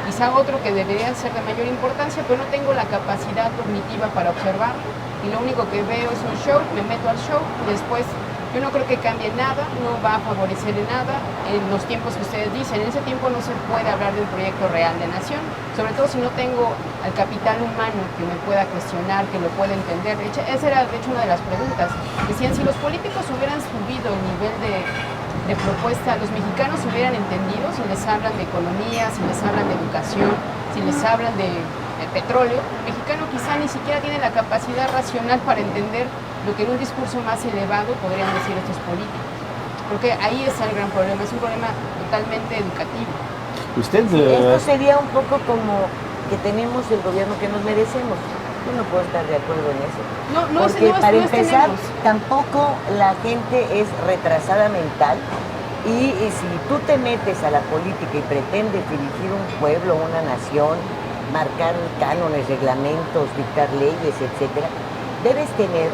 quizá otro que debería ser de mayor importancia, pero no tengo la capacidad cognitiva para observarlo y lo único que veo es un show, me meto al show y después yo no creo que cambie nada, no va a favorecer en nada en los tiempos que ustedes dicen. En ese tiempo no se puede hablar de un proyecto real de nación, sobre todo si no tengo al capital humano que me pueda cuestionar, que lo pueda entender. Esa era de hecho una de las preguntas. Decían, si los políticos hubieran subido el nivel de propuesta, los mexicanos hubieran entendido, si les hablan de economía, si les hablan de educación, si les hablan de petróleo, el mexicano quizá ni siquiera tiene la capacidad racional para entender lo que en un discurso más elevado podrían decir estos políticos. Porque ahí está el gran problema, es un problema totalmente educativo. Esto sería un poco como que tenemos el gobierno que nos merecemos. Yo no puedo estar de acuerdo en eso. Porque para empezar, tampoco la gente es retrasada mental y si tú te metes a la política y pretendes dirigir un pueblo, una nación, marcar cánones, reglamentos, dictar leyes, etcétera, debes tener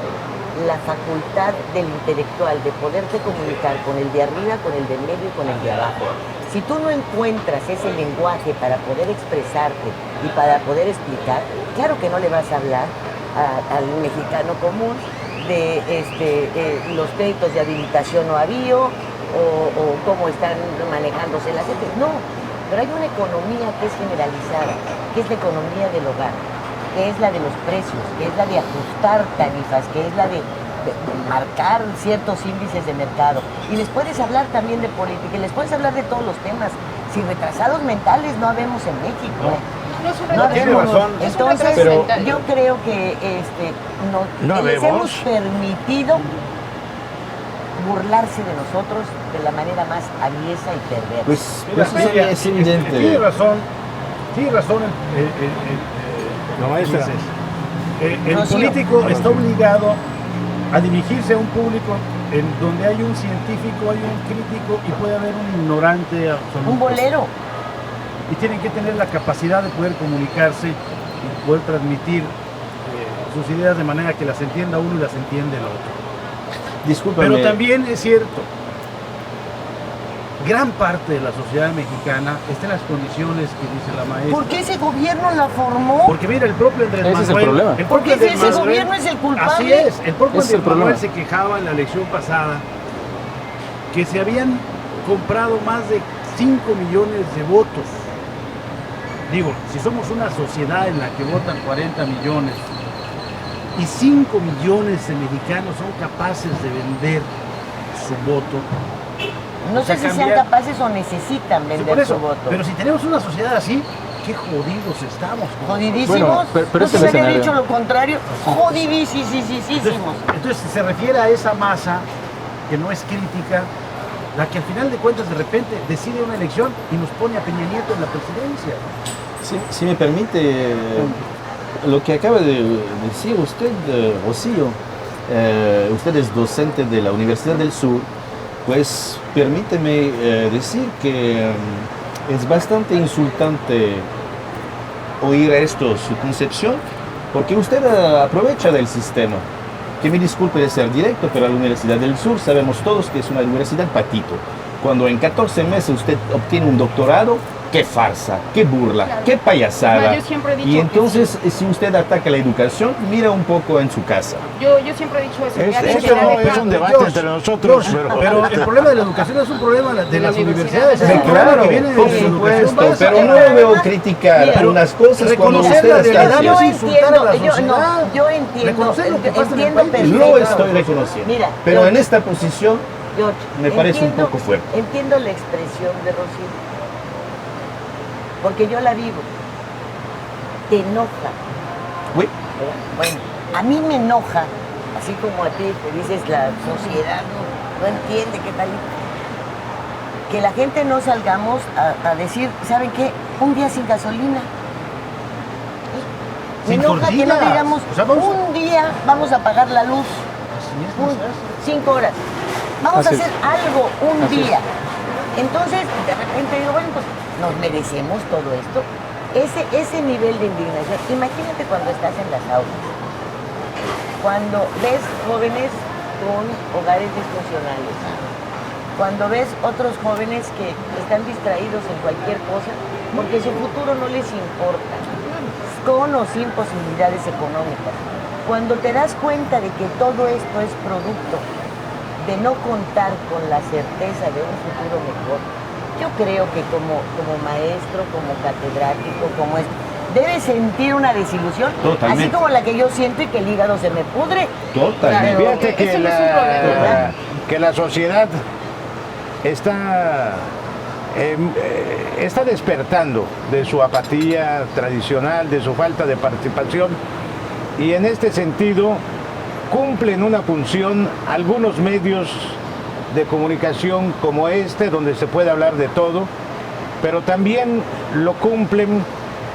la facultad del intelectual de poderte comunicar con el de arriba, con el de medio y con el de abajo. Si tú no encuentras ese lenguaje para poder expresarte y para poder explicar, claro que no le vas a hablar al mexicano común de los créditos de habilitación o avío o cómo están manejándose las gentes. No, pero hay una economía que es generalizada, que es la economía del hogar, que es la de los precios, que es la de ajustar tarifas, que es la de marcar ciertos índices de mercado. Y les puedes hablar también de política, y les puedes hablar de todos los temas. Si retrasados mentales no habemos en México. Tiene razón. Entonces, pero yo creo que les hemos permitido burlarse de nosotros de la manera más aviesa y perversa. Pues es evidente. Tiene razón La maestra. el político está obligado a dirigirse a un público en donde hay un científico, hay un crítico y puede haber un ignorante absoluto. Un bolero. Y tienen que tener la capacidad de poder comunicarse y poder transmitir sus ideas de manera que las entienda uno y las entiende el otro. Discúlpame. Pero también es cierto, gran parte de la sociedad mexicana está en las condiciones que dice la maestra. ¿Por qué ese gobierno la formó? Porque mira, el propio Andrés Manuel... Ese es el problema. Porque ese gobierno es el culpable. Así es, el propio Ese es el Andrés Manuel problema. se quejaba en la elección pasada que se habían comprado más de 5 millones de votos. Digo, si somos una sociedad en la que votan 40 millones y 5 millones de mexicanos son capaces de vender su voto. No O sea, sé si sean cambiar- capaces o necesitan Sí, vender por eso, su voto. pero si tenemos una sociedad así, qué jodidos estamos. Jodidísimos. Bueno, pero ¿No ese se es el había escenario. dicho lo contrario? Jodidísimos. Entonces se refiere a esa masa que no es crítica, la que al final de cuentas de repente decide una elección y nos pone a Peña Nieto en la presidencia. Si me permite, lo que acaba de decir usted, Rocío, usted es docente de la Universidad del Sur, pues permíteme decir que es bastante insultante oír esto, su concepción, porque usted aprovecha del sistema. Que me disculpe de ser directo, pero la Universidad del Sur sabemos todos que es una universidad patito. Cuando en 14 meses usted obtiene un doctorado, qué farsa, qué burla, Claro. qué payasada. Yo siempre he dicho Y que entonces, si usted ataca la educación, mira un poco en su casa. Yo siempre he dicho eso. que alguien Esto que no debe- es un debate entre nosotros, Pero el problema de la educación es un problema de las universidades. Es Sí, un problema claro, que viene de por la educación supuesto, básica. pero no veo criticar Mira, unas cosas cuando reconocer usted la está realidad haciendo. es insultar a la sociedad. Yo entiendo, Reconocer lo que pasa en el entiendo país. perfecto. Lo estoy reconociendo. Mira, pero yo- en esta posición Yo me parece un entiendo- poco fuerte. Entiendo la expresión de Rocío, porque yo la vivo. Te enoja. Oui. Bueno, a mí me enoja, así como a ti te dices la sociedad no entiende qué tal. Que la gente no salgamos a decir, ¿saben qué? Un día sin gasolina. Me Sin enoja que no tortillas. digamos, O sea, vamos a- un día vamos a apagar la luz. 5 horas. Vamos Así a es. hacer algo un Así es. día. Entonces, de repente digo, bueno, pues nos merecemos todo esto. Ese nivel de indignación. Imagínate cuando estás en las aulas. Cuando ves jóvenes con hogares disfuncionales. Cuando ves otros jóvenes que están distraídos en cualquier cosa porque su futuro no les importa, con o sin posibilidades económicas. Cuando te das cuenta de que todo esto es producto de no contar con la certeza de un futuro mejor, yo creo que como maestro, como catedrático, como debe sentir una desilusión, Totalmente. así como la que yo siento y que el hígado se me pudre. Totalmente. Pero Fíjate que eso no es un problema. que la sociedad está despertando de su apatía tradicional, de su falta de participación, y en este sentido cumplen una función algunos medios de comunicación como este, donde se puede hablar de todo, pero también lo cumplen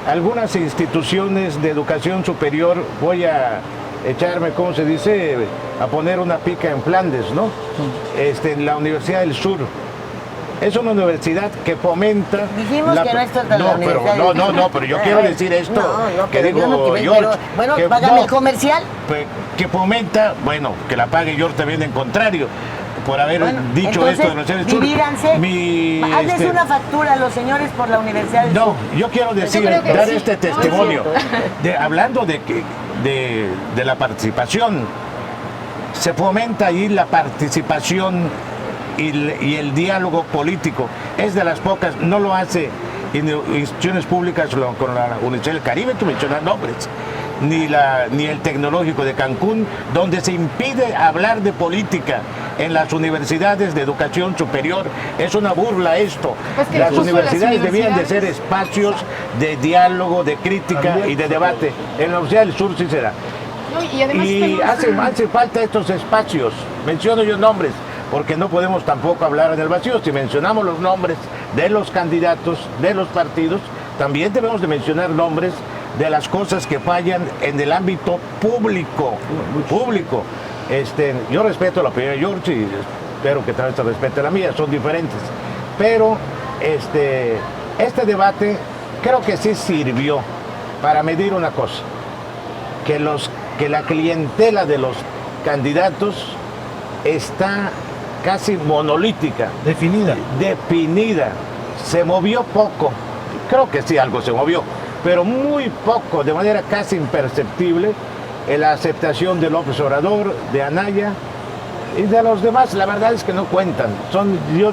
algunas instituciones de educación superior. Voy a echarme, ¿cómo se dice?, a poner una pica en Flandes, ¿no? La Universidad del Sur. Es una universidad que fomenta... Dijimos que no esto es de la Universidad del Sur. No, pero yo quiero decir esto, No, que pero yo no digo te- George, pero, bueno, que págame no, el comercial. que fomenta, bueno, que la pague George también en contrario, por haber Bueno, dicho entonces, esto de la Universidad del Sur. divídanse. Hazles una factura a los señores por la Universidad del Sur. No, yo quiero decir, creo que dar sí. este No, es testimonio, cierto. hablando de la participación. Se fomenta ahí la participación y el diálogo político. Es de las pocas, no lo hace instituciones públicas con la Universidad del Caribe, tú mencionas nombres, ni el Tecnológico de Cancún, donde se impide hablar de política en las universidades de educación superior. Es una burla esto. Pues que Las justo universidades las debían de ser universidades- espacios de diálogo, de crítica y de debate. En la Universidad del Sur sí será. No, y además Y tenemos hace falta estos espacios, menciono yo nombres, porque no podemos tampoco hablar en el vacío. Si mencionamos los nombres de los candidatos, de los partidos, también debemos de mencionar nombres de las cosas que fallan en el ámbito público. Yo respeto la opinión de George y espero que también se respete la mía, son diferentes. Pero este debate creo que sí sirvió para medir una cosa, que la clientela de los candidatos está casi monolítica. Definida. Se movió poco. Creo que sí, algo se movió, pero muy poco, de manera casi imperceptible, en la aceptación de López Obrador, de Anaya y de los demás. La verdad es que no cuentan. Yo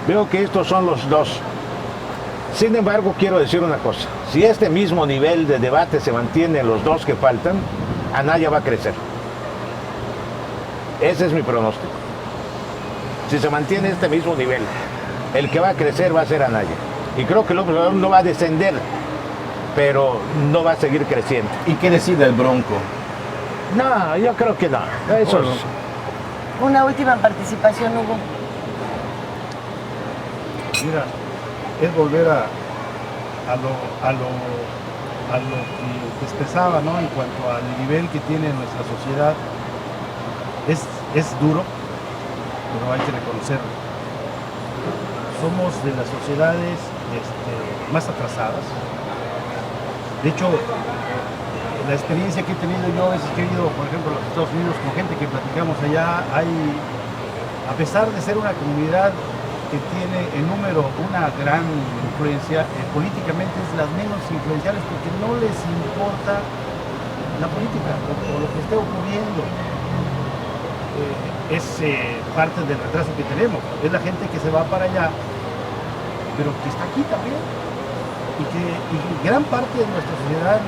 veo que estos son los dos. Sin embargo, quiero decir una cosa. Si este mismo nivel de debate se mantiene en los dos que faltan, Anaya va a crecer. Ese es mi pronóstico. Si se mantiene este mismo nivel, el que va a crecer va a ser Anaya. Y creo que López Obrador no va a descender, pero no va a seguir creciendo. ¿Y qué decide el Bronco? No, yo creo que no. Eso es... Una última participación, Hugo. Mira, es volver a lo que expresaba, ¿no? En cuanto al nivel que tiene nuestra sociedad, es duro, pero hay que reconocerlo. Somos de las sociedades más atrasadas. De hecho, la experiencia que he tenido yo, a veces que he ido, por ejemplo, a los Estados Unidos con gente que platicamos allá, a pesar de ser una comunidad que tiene en número una gran influencia, políticamente es las menos influenciales porque no les importa la política o lo que esté ocurriendo. Es parte del retraso que tenemos. Es la gente que se va para allá, pero que está aquí también. Y gran parte de nuestra sociedad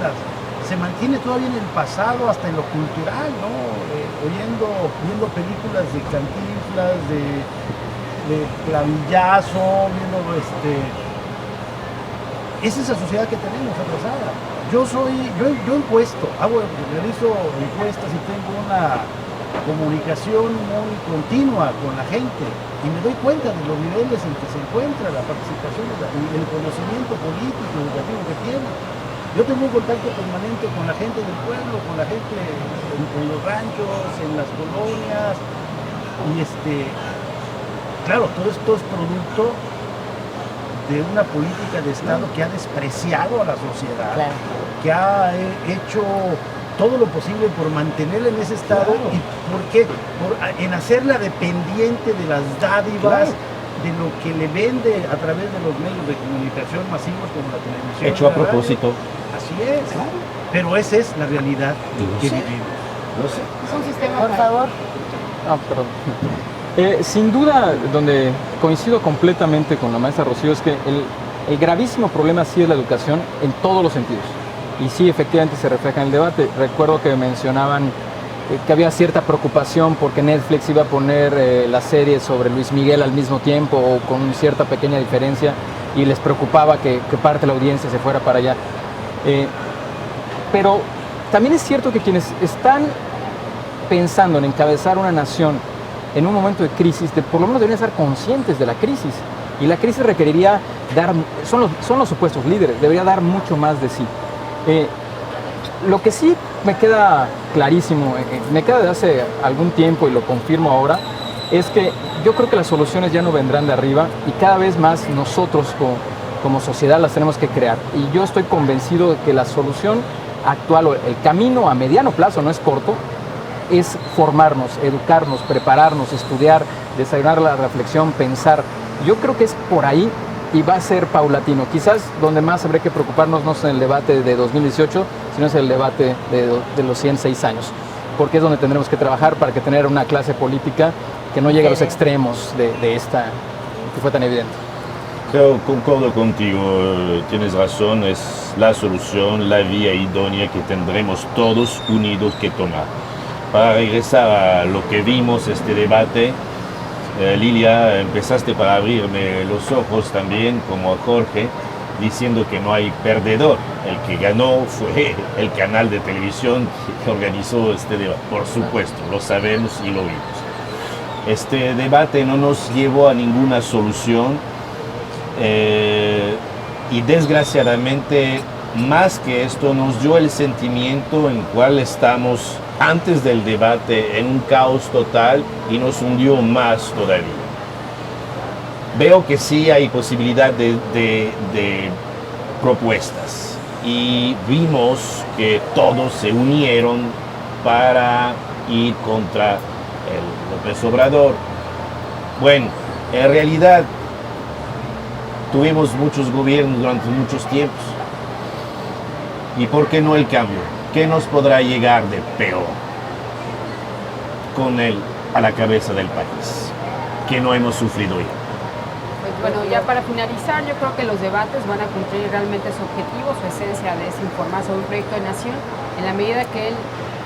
se mantiene todavía en el pasado, hasta en lo cultural, ¿no? Viendo películas de Cantinflas, de Clavillazo, viendo es esa sociedad que tenemos atrasada. Yo encuesto, realizo encuestas y tengo una comunicación muy continua con la gente y me doy cuenta de los niveles en que se encuentra la participación y el conocimiento político y educativo que tiene. Yo tengo un contacto permanente con la gente del pueblo, con la gente en los ranchos, en las colonias y claro, todo esto es producto de una política de Estado que ha despreciado a la sociedad, claro, que ha hecho todo lo posible por mantenerla en ese estado. Claro. ¿Y por qué? En hacerla dependiente de las dádivas, claro, de lo que le vende a través de los medios de comunicación masivos como la televisión. Hecho a propósito. Así es, claro, pero esa es la realidad que vivimos. No sé. Es un sistema. Por favor. Perdón. Sin duda, donde coincido completamente con la maestra Rocío, es que el gravísimo problema sí es la educación en todos los sentidos. Y sí, efectivamente se refleja en el debate. Recuerdo que mencionaban que había cierta preocupación porque Netflix iba a poner la serie sobre Luis Miguel al mismo tiempo o con cierta pequeña diferencia y les preocupaba que parte de la audiencia se fuera para allá. Pero también es cierto que quienes están pensando en encabezar una nación en un momento de crisis, por lo menos deberían estar conscientes de la crisis. Y la crisis requeriría son los supuestos líderes, debería dar mucho más de sí. Lo que sí me queda clarísimo, me queda de hace algún tiempo y lo confirmo ahora, es que yo creo que las soluciones ya no vendrán de arriba y cada vez más nosotros como sociedad las tenemos que crear. Y yo estoy convencido de que la solución actual, o el camino a mediano plazo, no es corto, es formarnos, educarnos, prepararnos, estudiar, desayunar la reflexión, pensar. Yo creo que es por ahí y va a ser paulatino. Quizás donde más habrá que preocuparnos no es en el debate de 2018, sino es el debate de los 106 años, porque es donde tendremos que trabajar para que tener una clase política que no llegue a los extremos de esta, que fue tan evidente. Yo concordo contigo, tienes razón, es la solución, la vía idónea que tendremos todos unidos que tomar. Para regresar a lo que vimos este debate, Lilia, empezaste para abrirme los ojos también, como a Jorge, diciendo que no hay perdedor. El que ganó fue el canal de televisión que organizó este debate. Por supuesto, lo sabemos y lo vimos. Este debate no nos llevó a ninguna solución y desgraciadamente, más que esto, nos dio el sentimiento en cual estamos antes del debate en un caos total y nos hundió más todavía. Veo que sí hay posibilidad de propuestas y vimos que todos se unieron para ir contra el López Obrador. Bueno, en realidad tuvimos muchos gobiernos durante muchos tiempos. ¿Y por qué no el cambio? ¿Qué nos podrá llegar de peor con él a la cabeza del país que no hemos sufrido ya? Pues bueno, ya para finalizar, yo creo que los debates van a cumplir realmente su objetivo, su esencia de informar sobre un proyecto de nación, en la medida que el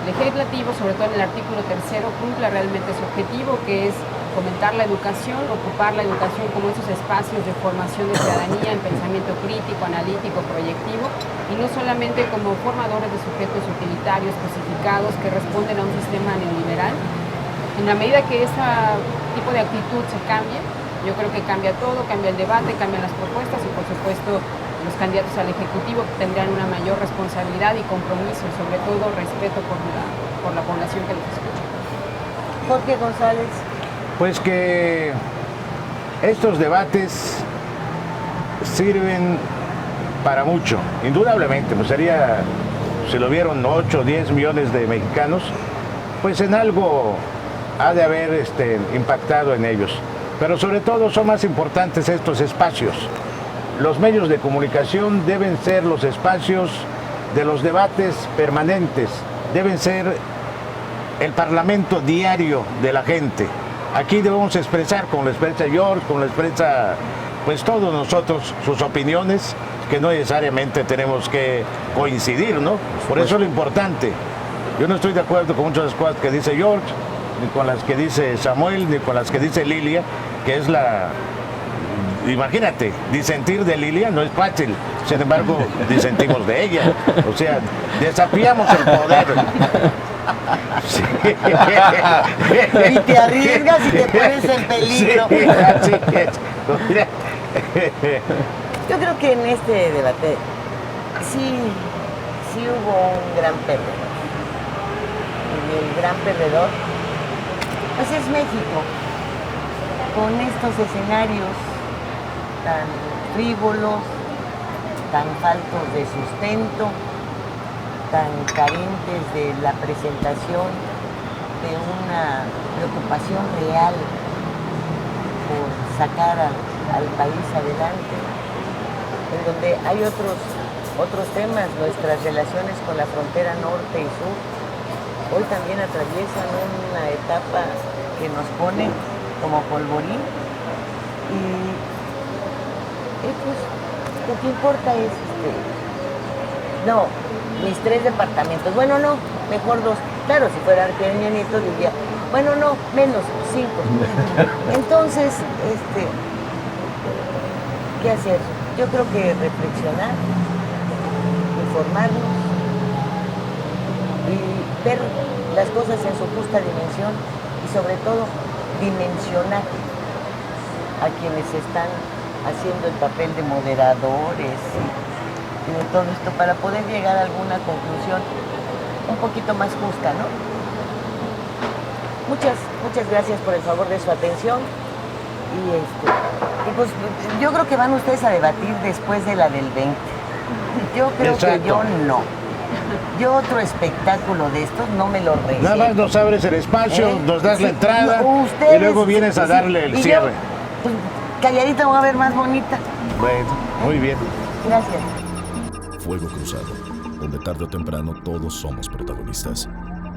legislativo, sobre todo en el artículo 3, cumpla realmente su objetivo, que es fomentar la educación, ocupar la educación como esos espacios de formación de ciudadanía en pensamiento crítico, analítico, proyectivo, y no solamente como formadores de sujetos utilitarios cosificados que responden a un sistema neoliberal. En la medida que ese tipo de actitud se cambie, yo creo que cambia todo, cambia el debate, cambian las propuestas y por supuesto los candidatos al Ejecutivo tendrán una mayor responsabilidad y compromiso y sobre todo respeto por la población que los escucha. Jorge González. Pues que estos debates sirven para mucho, indudablemente, pues sería, si lo vieron 8 o 10 millones de mexicanos, pues en algo ha de haber impactado en ellos. Pero sobre todo son más importantes estos espacios. Los medios de comunicación deben ser los espacios de los debates permanentes, deben ser el parlamento diario de la gente. Aquí debemos expresar, como lo expresa George, como lo expresa pues todos nosotros, sus opiniones, que no necesariamente tenemos que coincidir, ¿no? Por eso es lo importante. Yo no estoy de acuerdo con muchas cosas que dice George, ni con las que dice Samuel, ni con las que dice Lilia, que es la... Imagínate, disentir de Lilia no es fácil, sin embargo, disentimos de ella. O sea, desafiamos el poder. Sí. Y te arriesgas y te pones en peligro. Sí, así es. Yo creo que en este debate sí hubo un gran perdedor. Y el gran perdedor, pues es México, con estos escenarios tan frívolos, tan faltos de sustento, tan carentes de la presentación de una preocupación real por sacar al país adelante, en donde hay otros temas, nuestras relaciones con la frontera norte y sur, hoy también atraviesan una etapa que nos pone como polvorín y pues lo que importa es no, mis 3 departamentos, bueno no, mejor 2, claro, si fuera Peña Nieto diría, bueno no, menos 5. Entonces, ¿qué hacer? Yo creo que reflexionar, informarnos y ver las cosas en su justa dimensión y sobre todo dimensionar a quienes están haciendo el papel de moderadores y de todo esto para poder llegar a alguna conclusión un poquito más justa, ¿no? Muchas gracias por el favor de su atención y pues yo creo que van ustedes a debatir después de la del 20. Yo creo Exacto. Que yo no. Yo otro espectáculo de estos no me lo recibo. Nada más nos abres el espacio, nos das la entrada y luego vienes a darle el cierre. Yo, pues, calladita voy a ver más bonita. Bueno, muy bien. Gracias. Fuego Cruzado, donde tarde o temprano todos somos protagonistas.